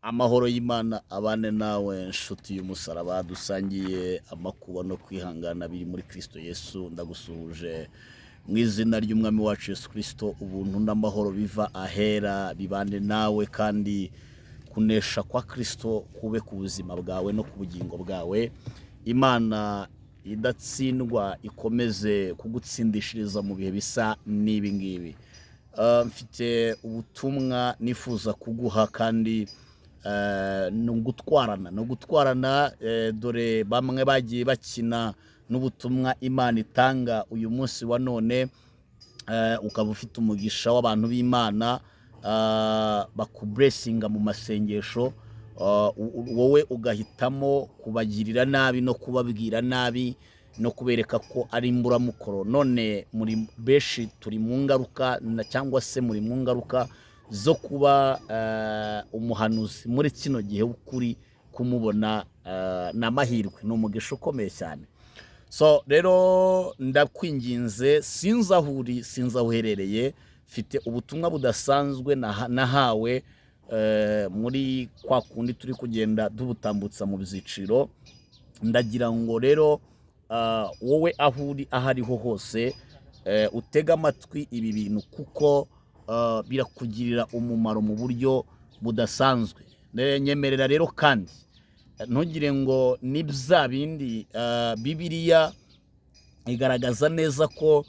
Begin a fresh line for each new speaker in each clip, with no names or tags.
Amahoro y'Imana abane nawe nshuti y'umusaraba dusangiye amakuba no kwihangana biri muri Kristo Yesu. Ndagusuhuje mu izina ry'umwami wacu Yesu Kristo. Ubuntu n'amahoro biva ahera bibane nawe, kandi kunesha kwa Kristo kube ku buzima bwawe no ku bugingo bwawe. Imana idatsindwa ikomeze kugutsindishiriza mu bihe bisa n'ibi ngibi. Mfite ubutumwa nifuza kuguha, kandi no gutwarana dore bamwe bagiye bakina n'ubutumwa Imana itanga uyu munsi wa none. Ukaba ufite umugisha w'abantu b'Imana bakublessinga mu masengesho, wowe ugahitamo kubagirira nabi no kubabwira nabi no kubereka ko ari imburamukoro. None muri beshi turi mu ngaruka cyangwa se muri mu ngaruka zo kuba umuhanuzi muri kino gihe ukuri kumubona n'amahirwe, ni umugisha ukomeye cyane. So rero ndakwinginze, sinzi aho uri, sinzi aho uherereye, mfite ubutumwa budasanzwe nahawe muri kwa kundi turi kugenda tubutambutsa mu byiciro. Ndagira ngo rero wowe aho uri aho ariho hose utega amatwi ibi bintu, kuko birakugirira umumaro mu buryo budasanzwe. Nyemerera rero kandi ntugire ngo ni bya bindi. Bibiliya igaragaza neza ko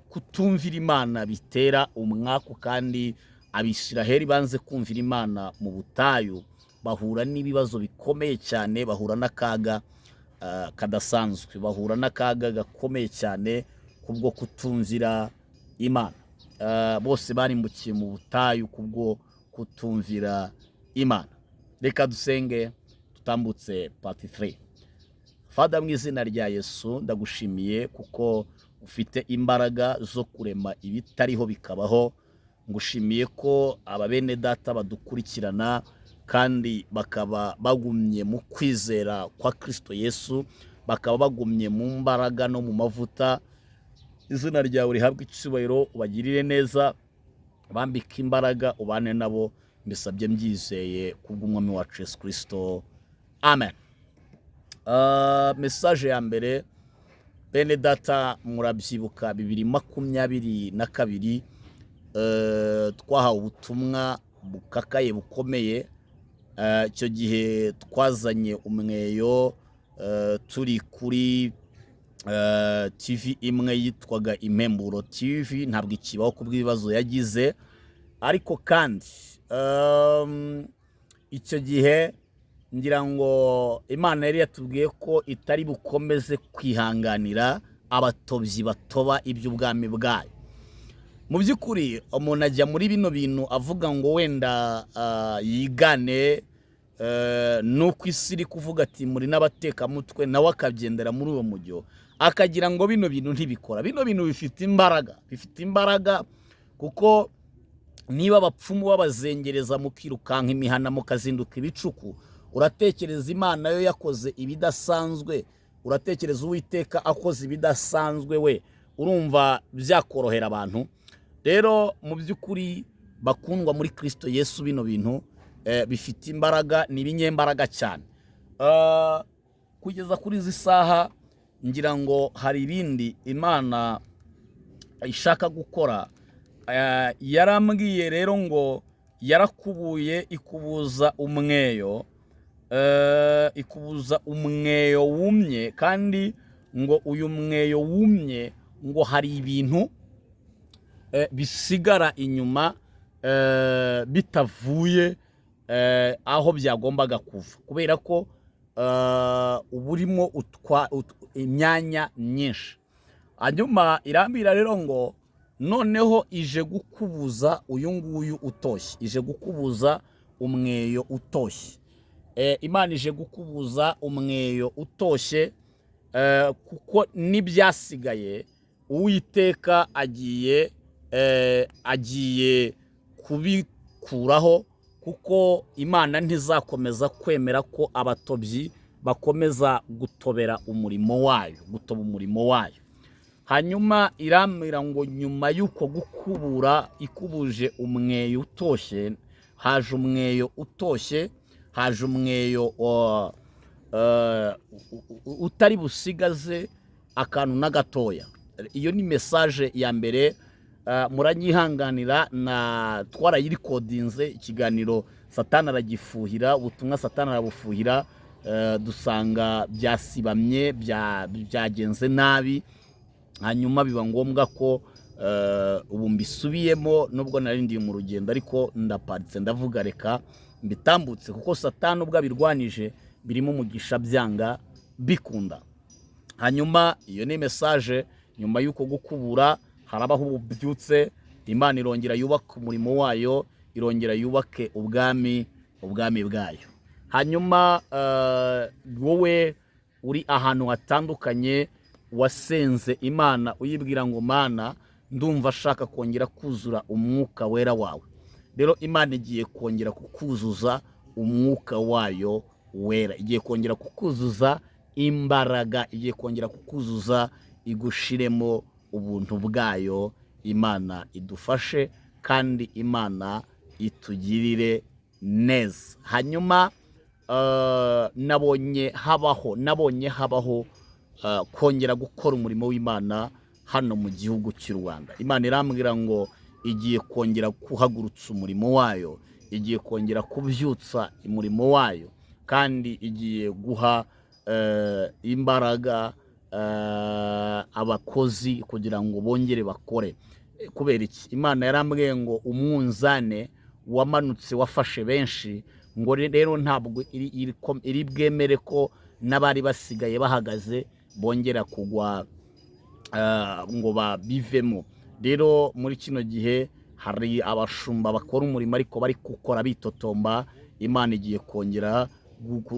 kutumvira Imana bitera umwaku, kandi Abisiraheli banze kumvira Imana mu butayu bahura n'ibibazo bikomeye cyane, bahura n'akaga kadasanzwe, bahura n'akaga gakomeye cyane kubwo kutumvira Imana. Bose barimbukiye mu butayu kubwo kutumvira Imana. Reka dusenge tutambutse part 3. Father, mu izina rya Yesu ndagushimiye kuko ufite imbaraga zo kurema ibitariho bikabaho. Ngushimiye ko ababene data badukurikirana kandi bakaba bagumye mu kwizera kwa Kristo Yesu, bakaba bagumye mu mbaraga no mu mavuta. Izina ryawe rihabwe icyubahiro, ubagirire neza, bambike imbaraga, ubane nabo. Mbisabye mbyizeye kubw'umwami wacu Yesu Kristo, amen. Message ya mbere, bene data murabyibuka 2022 twahawe ubutumwa bukakaye bukomeye. Icyo gihe twazanye umweyo turi kuri TV imwe yitwaga Impemburo TV, ntabwo ikibaho kubw'ibibazo yagize. Ariko kandi icyo gihe ngira ngo Imana yari yatubwiye ko itari bukomeze kwihanganira abatobyi batoba iby'ubwami bwayo. Mu by'ukuri umuntu ajya muri bino bintu avuga ngo wenda yigane nuko isi iri kuvuga ati muri n'abatekamutwe, nawe akagendera muri uwo mujyo, akagira ngo bino bintu ntibikora. Bino bintu bifite imbaraga, kuko niba abapfumu babazengereza mukirukanka imihana mukazinduka ibicuku, uratekereza Imana yo yakoze ibidasanzwe, uratekereza Uwiteka akoze ibidasanzwe, we urumva byakorohera abantu. Rero mu by'ukuri bakundwa muri Kristo Yesu, bino bintu bifite imbaraga, ni ibinyembaraga cyane. Kugeza kuri izi saha ngira ngo hari ibindi Imana ishaka gukora. Yarambwiye rero ngo yarakubuye ikubuza umweyo, ikubuza umweyo wumye, kandi ngo uyu mweyo wumye ngo hari ibintu bisigara inyuma bitavuye aho byagombaga kuva, kubera ko uburimo imyanya myinshi. Hanyuma irambira rero ngo noneho ije gukubuza uyu nguyu utoshye, ije gukubuza umweyo utoshye. Imana ije gukubuza umweyo utoshye, kuko n'ibyasigaye Uwiteka agiye kubikuraho, kuko Imana ntizakomeza kwemera ko abatobyi bakomeza gutobera umurimo wayo, gutoba umurimo wayo. Hanyuma irambwira ngo nyuma y'uko gukubura ikubuje umweyo utoshye, haje umweyo utoshye, haje umweyo utari busigaze akantu na gatoya. Iyo ni message ya mbere. Muranyihanganira na twarayirikodinze ikiganiro Satani aragifuhira, ubutumwa Satani arabufuhira, dusanga byasibamye, byagenze nabi, hanyuma biba ngombwa ko ubu mbisubiyemo, nubwo narindiye mu rugendo ariko ndaparitse ndavuga reka mbitambutse, kuko Satani ubwo abirwanije birimo umugisha byanga bikunda. Hanyuma iyo ni message. Nyuma y'uko gukubura harabaho ububyutse, Imana irongera yubaka umurimo wayo, irongera yubake ubwami bwayo. Hanyuma wowe uri ahantu hatandukanye wasenze Imana uyibwira ngo Mana ndumva ashaka kongera kuzura umwuka wera wawe, rero Imana igiye kongera kukuzuza umwuka wayo wera, igiye kongera kukuzuza imbaraga, igiye kongera kukuzuza igushiremo ubuntu bwayo. Imana idufashe kandi Imana itugirire neza. Hanyuma nabonye habaho kongera gukora umurimo w'Imana hano mu gihugu cy'u Rwanda. Imana irambwira ngo igiye kongera kuhagurutsa umurimo wayo, igiye kongera kubyutsa umurimo wayo, kandi igiye guha imbaraga abakozi kugira ngo bongere bakore. Kubera iki? Imana yarambwiye ngo umwunzane wamanutse wafashe benshi, ngo rero ntabwo iri bwemere ko n'abari basigaye bahagaze bongera kugwa ngo babivemo. Rero muri kino gihe hari abashumba bakora umurimo ariko bari gukora bitotomba. Imana igiye kongera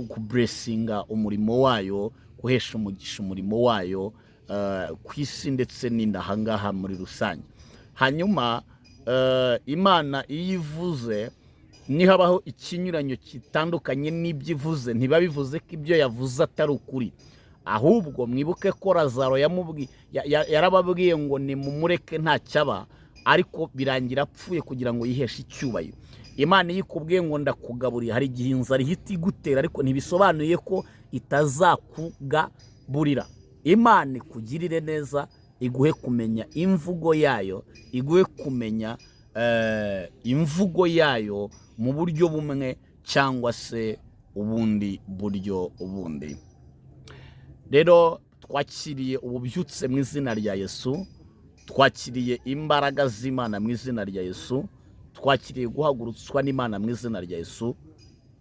kublessinga umurimo wayo, guhesha umugisha umurimo wayo ku isi ndetse n'indahangaha muri rusange. Hanyuma Imana iyo ivuze nihabaho ikinyuranyo kitandukanye n'ibyo ivuze, ntibabivuze ko ibyo yavuze atari ukuri, ahubwo mwibuke ko Lazaro yarababwiye ngo nimumureke ntacyaba, ariko birangira apfuye kugira ngo yiheshe icyubahiro. Imana iyo ikubwiye ngo ndakugaburira, hari igihe inzara ihita igutera, ariko ntibisobanuye ko itazakugaburira. Imana ikugirire neza, iguhe kumenya imvugo yayo, iguhe kumenya imvugo yayo mu buryo bumwe cyangwa se ubundi buryo bundi. Rero twakiriye ububyutse mu izina rya Yesu, twakiriye imbaraga z'Imana mu izina rya Yesu, twakiriye guhagurutswa n'Imana mu izina rya Yesu,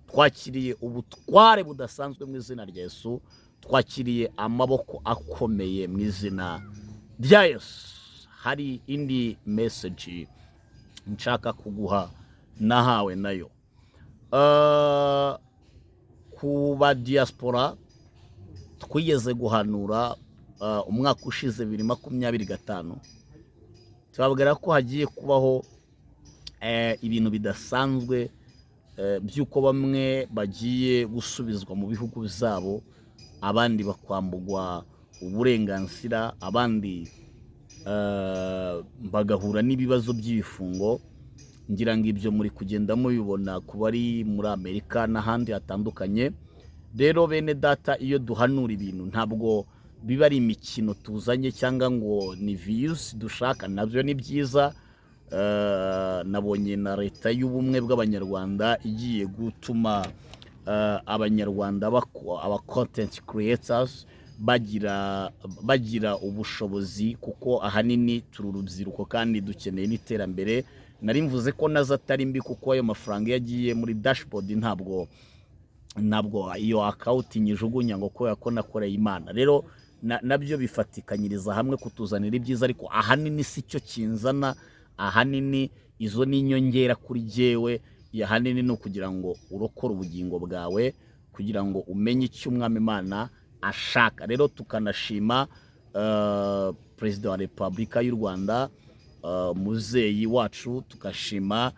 twakiriye ubutware budasanzwe mu izina rya Yesu, twakiriye amaboko akomeye mu izina rya Yesu. Hari indi message nshaka kuguha nahawe nayo ku ba diaspora. Twigeze guhanura umwaka ushize 2025, tubabwira ko hagiye kubaho ibintu bidasanzwe by'uko bamwe bagiye gusubizwa mu bihugu byabo, abandi bakwambugwa uburenganzira, abandi bagahura n'ibibazo by'ibifungo. Ngira ngo ibyo muri kugenda mubibona ku bari muri Amerika n'ahandi hatandukanye. Rero bene data, iyo duhanura ibintu ntabwo biba ari imikino tuzanye cyangwa ngo ni views dushaka, nabyo ni byiza. Nabonye na leta y'ubumwe bw'abanyarwanda igiye gutuma abanyarwanda aba content creators bagira ubushobozi, kuko ahanini turi urubyiruko kandi dukeneye n'iterambere. Nari mvuze ko nazo atari mbi, kuko ayo mafaranga yagiye muri dashboard ntabwo iyo account nyijugunya ngo kubera ko nakoreye Imana. Rero nabyo bifatikanyiriza hamwe kutuzanira ibyiza, ariko ahanini si cyo kinzana. Ahanini izo ni inyongera kuri jewe, ahanini no kugira ngo urokore ubugingo bwawe, kugira ngo umenye icyo Umwami Imana ashaka. Rero tukanashima Perezida wa Repubulika y'u Rwanda, muzeyi wacu, tukashima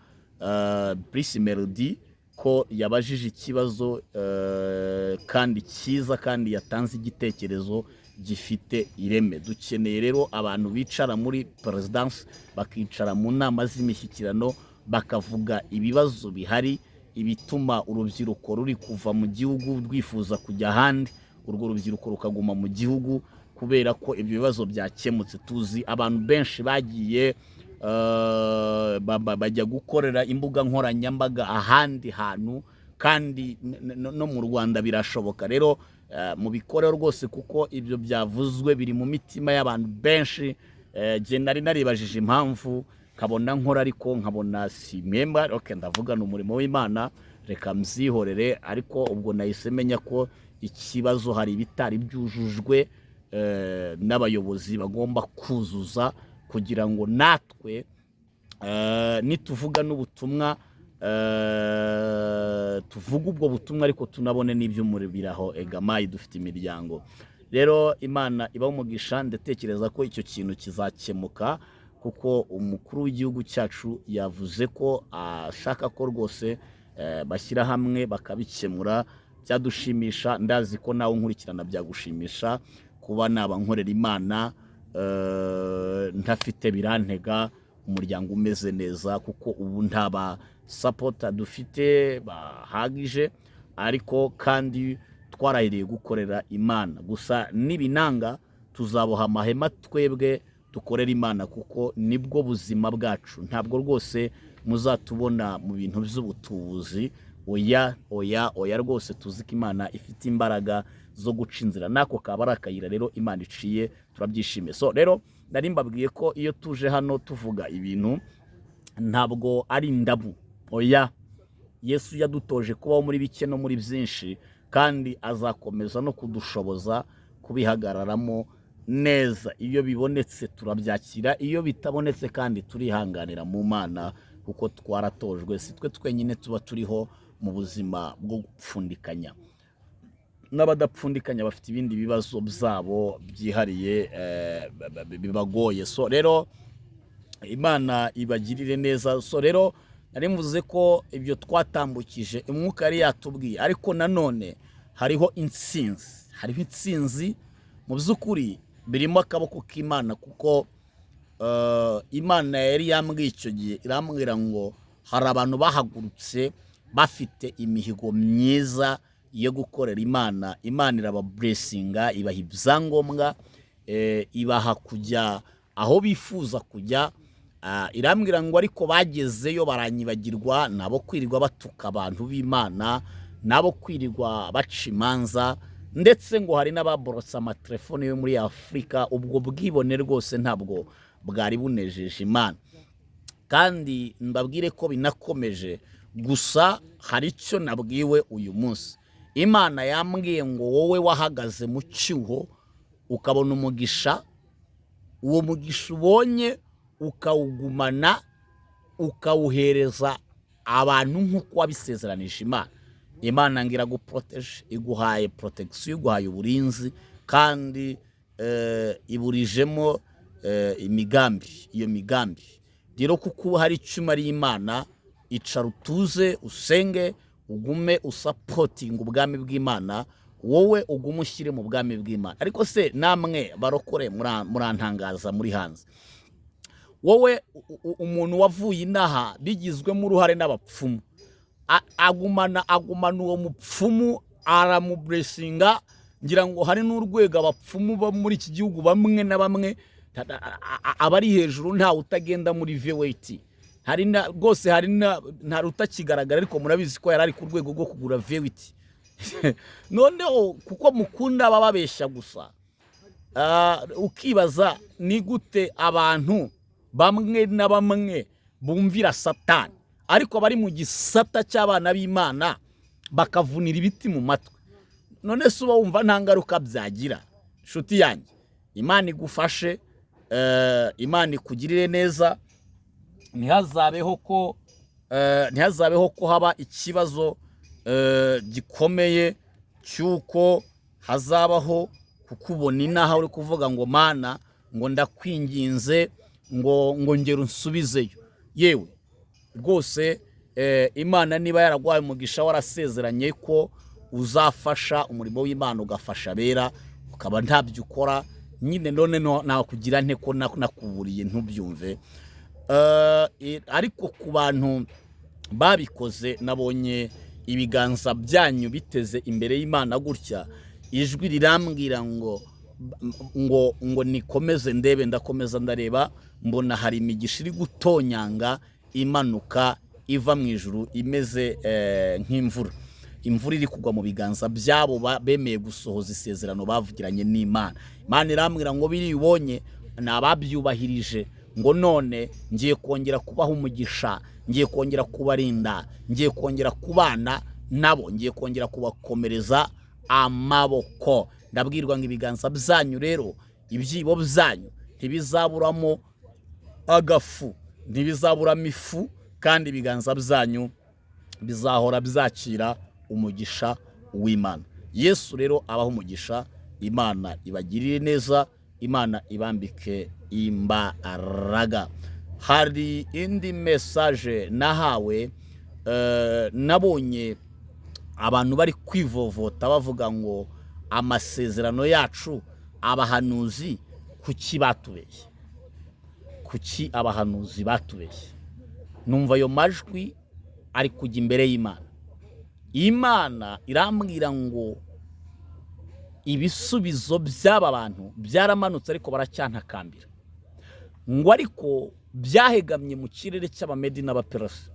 Bruce Melody ko yabajije ikibazo kandi cyiza, kandi yatanze igitekerezo gifite ireme. Dukeneye rero abantu bicara muri presidence, bakicara mu nama z'imishyikirano, bakavuga ibibazo bihari, ibituma urubyiruko ruri kuva mu gihugu rwifuza kujya ahandi, urwo rubyiruko rukaguma mu gihugu kubera ko ibyo bibazo byakemutse. Tuzi abantu benshi bagiye bajya gukorera imbuga nkoranyambaga ahandi hantu, kandi no mu Rwanda birashoboka. Rero mubikore rwose kuko ibyo byavuzwe biri mu mitima y'abantu benshi. Je nari naribajije impamvu nkabona nkora ariko nkabona si member. Okay, ndavugana umurimo w'Imana, reka mzihorere. Ariko ubwo nahise menya ko ikibazo hari ibitari byujujwe n'abayobozi bagomba kuzuza kugira ngo natwe nituvuga n'ubutumwa tuvuga ubwo butumwa ariko tunabone n'iby'umuribiraho egamayi dufite imiryango. Rero Imana iba umugisha, ndatekereza ko icyo kintu kizakemuka kuko umukuru w'igihugu cyacu yavuze ko ashaka ko rwose bashyira hamwe bakabikemura. Byadushimisha, ndazi ko nawe nkurikirana byagushimisha kuba naba nkorera Imana ntafite birantega, umuryango umeze neza, kuko ubu ntaba supporter dufite bahagije, ariko kandi twarahiriye gukorera Imana. Gusa nibinanga tuzaboha amahema twebwe dukorera Imana, kuko nibwo buzima bwacu. Ntabwo rwose muzatubona mu bintu by'ubutubuzi. Oya rwose tuzi ko Imana ifite imbaraga zo guca inzira, nako kaba ari akayira rero Imana iciye, turabyishimiye. So rero nari mbabwiye ko iyo tuje hano tuvuga ibintu ntabwo ari ndabu. Oya, Yesu yadutoje kubaho muri bike no muri byinshi, kandi azakomeza no kudushoboza kubihagararamo neza. Iyo bibonetse turabyakira, iyo bitabonetse kandi turihanganira mu Mana, kuko twaratojwe. Si twe twenyine tuba turiho mu buzima bwo gupfundikanya. N'abadapfundikanya bafite ibindi bibazo byabo byihariye bibagoye. So rero Imana ibagirire neza. So rero nari mvuze ko ibyo twatambukije umwuka yari yatubwiye, ariko nanone hariho intsinzi mu by'ukuri birimo akaboko k'Imana, kuko Imana yari yambwiye icyo gihe, irambwira ngo hari abantu bahagurutse bafite imihigo myiza yo gukorera Imana. Imana irabablessinga, ibaha ibyangombwa, ibaha kujya aho bifuza kujya. Irambwira ngo ariko bagezeyo baranyibagirwa, nabo kwirirwa batuka abantu b'Imana, nabo kwirirwa baca imanza, ndetse ngo hari n'ababorotse amatelefone yo muri Afurika. Ubwo bwibone rwose ntabwo bwari bunejeje Imana, kandi mbabwire ko binakomeje. Gusa hari icyo nabwiwe uyu munsi. Imana yambwiye ngo wowe wahagaze mu cyuho ukabona umugisha, uwo mugisha ubonye ukawugumana, ukawuhereza abantu nk'uko wabisezeranije Imana. Imana ngira guproteje, iguhaye protection, iguhaye uburinzi, kandi iburijemo imigambi. Iyo migambi rero kuko hari icyo ari Imana, icara utuze usenge, ugume usapotinga ubwami bw'Imana, wowe ugume ushyire mu bwami bw'Imana. Ariko se namwe barokore murantangaza muri hanze, wowe umuntu wavuye inaha bigizwemo uruhare n'abapfumu, agumana uwo mupfumu, aramublessinga. Ngira ngo hari n'urwego abapfumu bo muri iki gihugu bamwe na bamwe abari hejuru ntawe utagenda muri V8. Hari na rwose hari na nta rutakigaragara, ariko murabizi ko yarari ku rwego rwo kugura V8. Noneho kuko mukunda bababeshya gusa, ukibaza ni gute abantu bamwe na bamwe bumvira Satani, ariko bari mu gisata cy'abana b'Imana bakavunira ibiti mu matwi. None se uba wumva nta ngaruka byagira? Nshuti yanjye, Imana igufashe, Imana ikugirire neza. Ntihazabeho ko haba ikibazo gikomeye cy'uko hazabaho kukubona inaha uri kuvuga ngo Mana, ngo ndakwinginze, ngo ngera unsubizeyo. Yewe rwose Imana niba yaragwaye umugisha, warasezeranye ko uzafasha umurimo w'Imana, ugafasha abera, ukaba ntabyo ukora nyine. None nakugira nte ko nakuburiye ntubyumve? ariko ku bantu babikoze nabonye ibiganza byanyu biteze imbere y'Imana gutya, ijwi rirambwira ngo nikomeze ndebe, ndakomeza ndareba, mbona hari imigisha iri gutonyanga imanuka iva mu ijuru imeze nk'imvura. Imvura iri kugwa mu biganza byabo bemeye gusohoza isezerano bavugiranye n'Imana. Imana irambwira ngo biribonye nababyubahirije, ngo none ngiye kongera kubaha umugisha, ngiye kongera kubarinda, ngiye kongera kubana nabo, ngiye kongera kubakomereza amaboko. Ndabwirwa ngo ibiganza byanyu rero, ibyibo byanyu ntibizaburamo agafu, ntibizaburamo ifu, kandi ibiganza byanyu bizahora byakira umugisha w'Imana. Yesu rero abaho umugisha, Imana ibagirire neza, Imana ibambike imbaraga. Hari indi message nahawe, nabonye abantu bari kwivovota bavuga ngo amasezerano yacu abahanuzi kuki batubeshye, kuki abahanuzi batubeshye. Numva ayo majwi ari kujya imbere y'Imana. Imana irambwira ngo ibisubizo by'aba bantu byaramanutse ariko baracyantakambira, ngo ariko byahegamye mu kirere cy'Abamedi n'Abaperesi.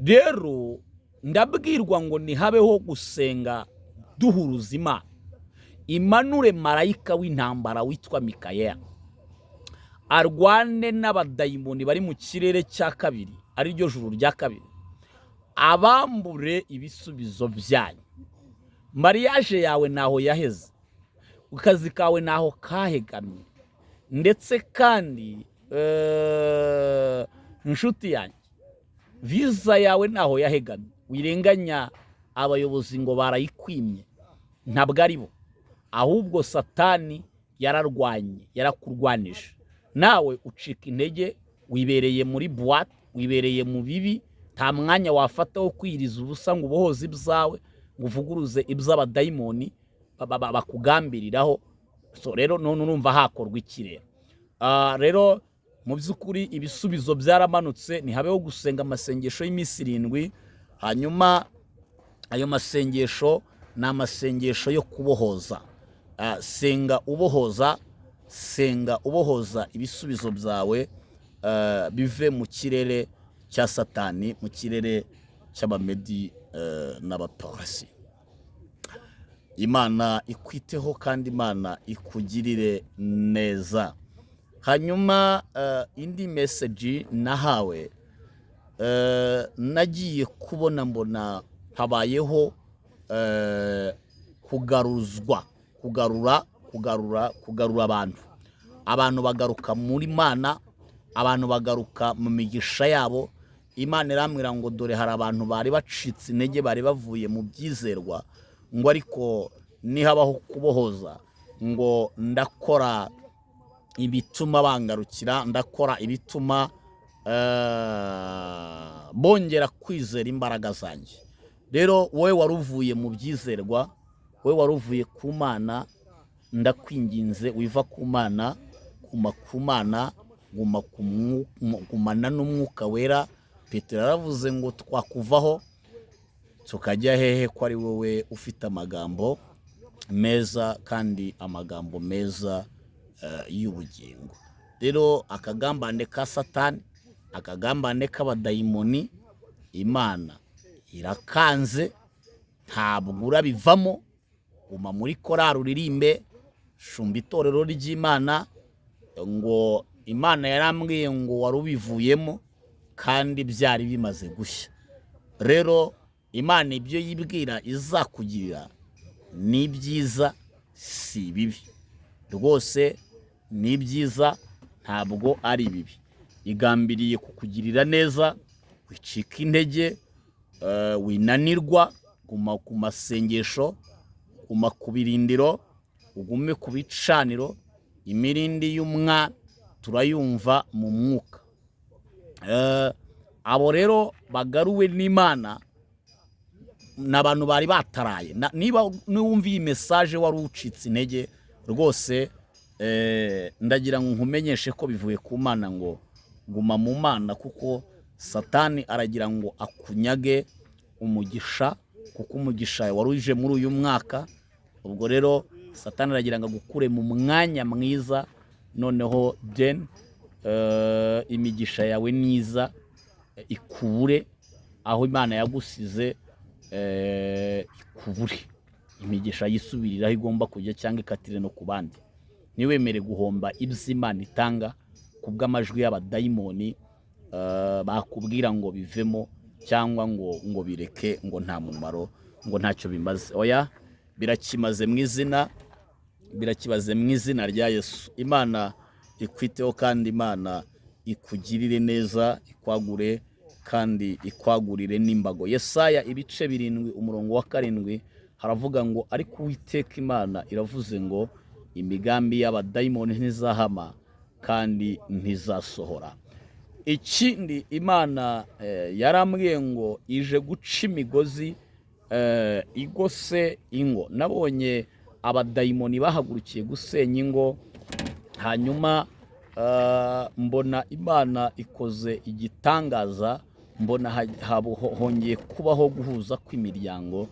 Rero ndabwirwa ngo nihabeho gusenga duhuruza Imana, imanure marayika w'intambara witwa Mikayeli, arwane n'abadayimoni bari mu kirere cya kabiri, ari ryo juru rya kabiri, abambure ibisubizo byanyu. Mariage yawe naho yaheze, akazi kawe naho kahegamye, ndetse kandi inshuti yanjye, visa yawe naho yahegamye. Wirenganya abayobozi ngo barayikwimye, ntabwo ari bo, ahubwo Satani yararwanye, yarakurwanije. Nawe ucika intege, wibereye muri boîte, wibereye mu bibi, nta mwanya wafata wo kwiriza ubusa ngo ubohoze ibyawe, ngo uvuguruze iby'abadayimoni bakugambiriraho. So rero none urumva hakorwa iki rero? Rero mu by'ukuri ibisubizo byaramanutse, nihabeho gusenga amasengesho y'iminsi 7. Hanyuma ayo masengesho ni amasengesho yo kubohoza. Senga ubohoza, senga ubohoza ibisubizo byawe bive mu kirere cya Satani, mu kirere cy'Abamedi n'Abaperesi. Imana ikwiteho kandi Imana ikugirire neza. Hanyuma indi message nahawe, nagiye kubona mbona habayeho kugarura abantu bagaruka muri Imana, abantu bagaruka mu migisha yabo. Imana irambwira ngo dore hari abantu bari bacitse intege, bari bavuye mu byizerwa, ngo ariko nihabaho kubohoza, ngo ndakora ibituma bangarukira, ndakora ibituma bongera kwizera imbaraga zanjye. Rero wowe waruvuye mu byizerwa, wowe waruvuye ku Mana, ndakwinginze wiva ku Mana, guma ku Mana, gumana n'Umwuka Wera. Petero yaravuze ngo twakuvaho tukajya hehe ko ari wowe ufite amagambo meza, kandi amagambo meza y'ubugingo. Rero akagambane ka Satani, akagambane k'abadayimoni, Imana irakanze, ntabwo urabivamo. Guma muri korari uririmbe, shumba itorero ry'Imana, ngo Imana yarambwiye ngo warubivuyemo kandi byari bimaze gushya. Rero Imana ibyo yibwira izakugirira ni byiza, si bibi rwose, ni byiza, ntabwo ari bibi. Igambiriye kukugirira neza, wicika intege, winanirwa, guma ku masengesho, guma ku birindiro, ugume ku bicaniro. Imirindi y'umwana turayumva mu mwuka. Abo rero bagaruwe n'Imana n'abantu bari bataraye. Niba niwumva iyi message wari ucitse intege rwose, ndagira ngo nkumenyeshe ko bivuye ku Mana ngo guma mu Mana, kuko Satani aragira ngo akunyage umugisha, kuko umugisha wari uje muri uyu mwaka. Ubwo rero Satani aragira ngo agukure mu mwanya mwiza, noneho imigisha yawe niza ikubure aho Imana yagusize, ikubure imigisha yisubiriraho igomba kujya, cyangwa ikatire no ku bandi. Ntiwemere guhomba ibyo Imana itanga kubw'amajwi y'abadayimoni bakubwira ngo bivemo, cyangwa ngo bireke, ngo nta mumaro, ngo ntacyo bimaze. Oya, birakimaze mu izina rya Yesu. Imana ikwiteho, kandi Imana ikugirire neza, ikwagure kandi ikwagurire n'imbago. Yesaya 7:7 haravuga ngo ariko Uwiteka Imana iravuze ngo imigambi y'abadayimoni ntizahama kandi ntizasohora. Ikindi Imana yarambwiye ngo ije guca imigozi igose ingo. Nabonye abadayimoni bahagurukiye gusenya ingo, hanyuma mbona Imana ikoze igitangaza, mbona hongeye kubaho guhuza kw'imiryango.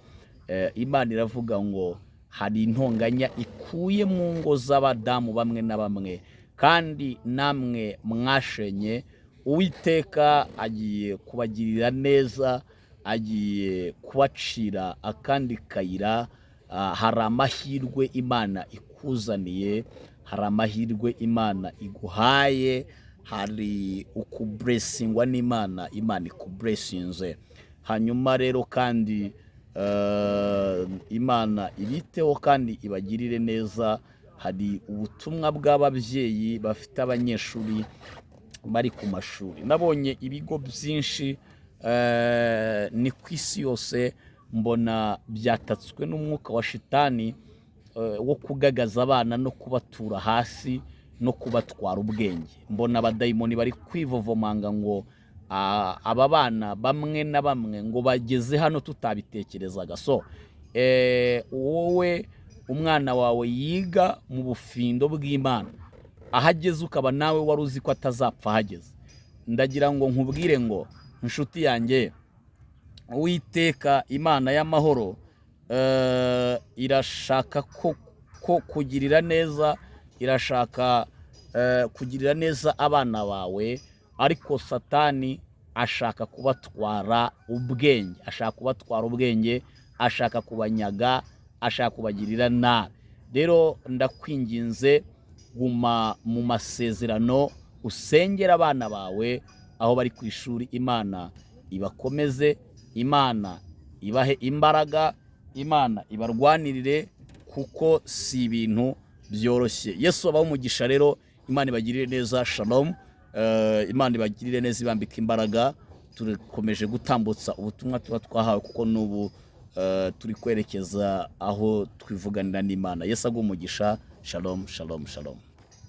Imana iravuga ngo hari intonganya ikuye mu ngo z'abadamu bamwe na bamwe, kandi namwe mwashenye Uwiteka agiye kubagirira neza, agiye kubacira akandi kayira. Hari amahirwe Imana ikuzaniye, hari amahirwe Imana iguhaye, hari ukublessingwa n'Imana, Imana ikublessinze. Hanyuma rero kandi Imana ibiteho kandi ibagirire neza. Hari ubutumwa bw'ababyeyi bafite abanyeshuri bari ku mashuri. Nabonye ibigo byinshi ni ku isi yose, mbona byatatswe n'umwuka wa shitani wo kugagaza abana no kubatura hasi no kubatwara ubwenge. Mbona abadayimoni bari kwivovomanga ngo aba bana bamwe na bamwe ngo bageze hano tutabitekerezaga. So wowe umwana wawe yiga mu bufindo bw'Imana, ahageze ukaba nawe wari uzi ko atazapfa ahageze. Ndagira ngo nkubwire ngo inshuti yanjye, Uwiteka Imana y'amahoro irashaka ko kugirira neza, irashaka kugirira neza abana bawe, ariko Satani ashaka kubatwara ubwenge, ashaka kubanyaga, ashaka kubagirira nabi. Rero ndakwinginze, guma mu masezerano, usengera abana bawe aho bari ku ishuri. Imana ibakomeze, Imana ibahe imbaraga, Imana ibarwanirire, kuko si ibintu byoroshye. Yesu abaho umugisha rero, Imana ibagirire neza. Shalom. Imana ibagirire neza, ibambika imbaraga. Turikomeje gutambutsa ubutumwa tuba twahawe, kuko n'ubu turi kwerekeza aho twivuganira n'Imana. Yesu aguhe umugisha. Shalom, shalom, shalom.